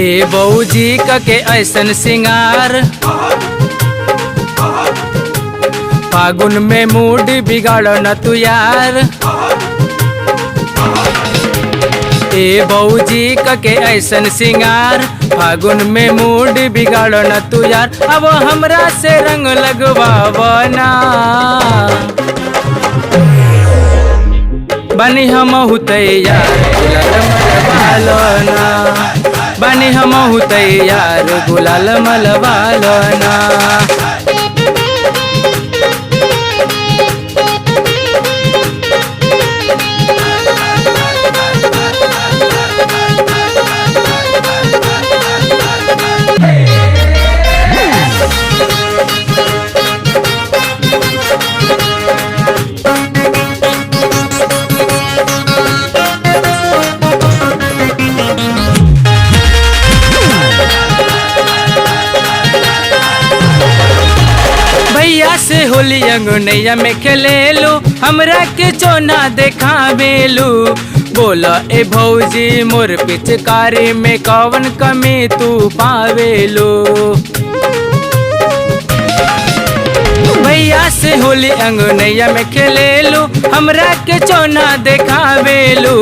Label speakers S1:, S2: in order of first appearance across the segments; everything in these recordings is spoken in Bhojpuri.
S1: ए बऊजी के ऐसन सिंगार फागुन में मूड बिगाड़ न तू यार। ए बऊजी के ऐसन सिंगार फागुन में मूड बिगाड़ न तू यार। अब हमरा से रंग लगवावना बनी हम तैयार गुलाल मलवालना। बनी हम तैयार गुलाल मलवालना। भैया से होली अंगनैया में खेले लो हमरा के चोना देखावेलू। बोला ए भौजी मोर पिचकारी में कौन कमी तू पावेलू। भैया से होली अंगनैया में खेले लो हमरा के चोना देखावेलू।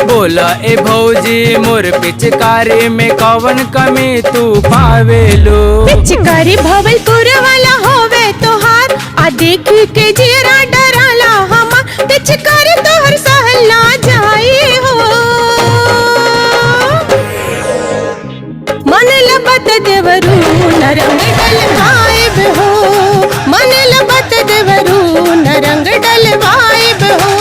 S1: बोला ए भौजी मोर पिचकारी में कौन कमी तू पावेलू।
S2: पिचकारी भवलपुर वाला होवे तोहार आ देख के जीरा डराला हमार। पिचकारी तोहर सहला जाई हो मन लबत देवरू नरंग डलवाइब हो। मन लबत देवरू नरंग डलवाइब हो।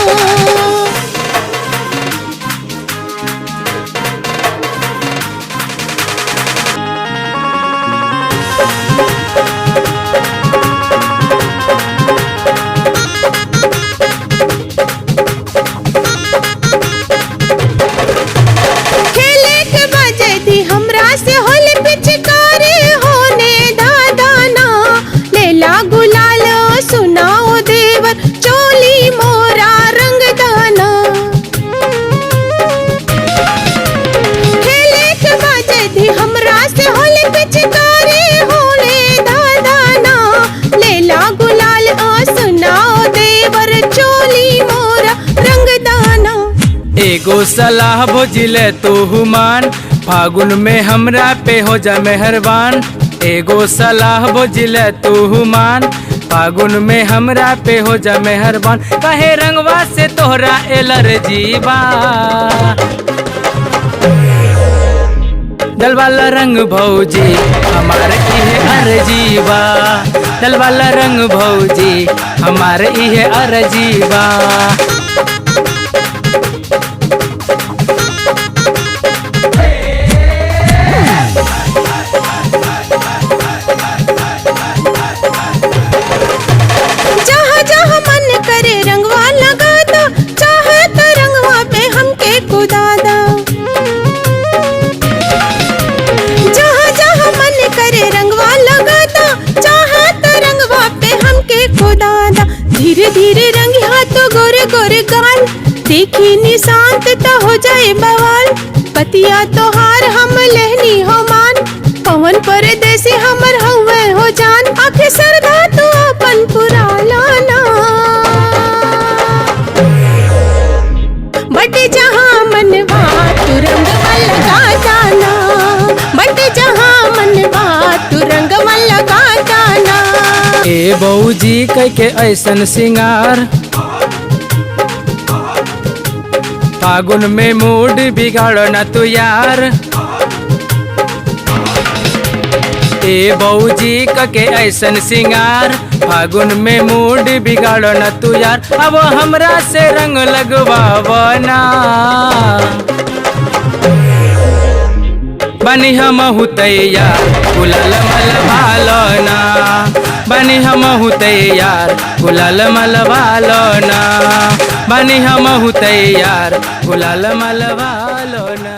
S1: एगो सलाह भोजिले तू हुमान फागुन में हमरा पे हो जा मेहरबान। एगो सलाह भोजिले तू हुमान फागुन में हमरा पे हो जा मेहरबान। कहे रंगवा से तोहरा एलर्जी बा दलवाला रंग भौजी हमारे इहे अर्जी बा। दलवाला रंग भौजी हमारे इहे अर्जी बा।
S2: धीरे धीरे रंगी हाथों गोरे गोरे गाल देखी निशांत तो हो जाए बवाल। पतिया तोहार हम लहनी हो मान पवन परदेसी हमर हवे हो जान। आखे सरदा तू अपन पुरा लाना बट जहाँ मनवा तू रंगवा लगा जाना। बट जहाँ मनवा तू रंगवा लगा जाना।
S1: ए बऊजी के ऐसन सिंगार फागुन में मूड बिगाड़ न तू यार। ए बऊजी के ऐसन सिंगार फागुन में मूड बिगाड़ न तू यार। अब हमरा से रंग लगवावना बनी हम तैयार गुलाल मलवालना। बनी हम तैयार गुलाल मलवालना। बनी हम तैयार गुलाल मलवालना।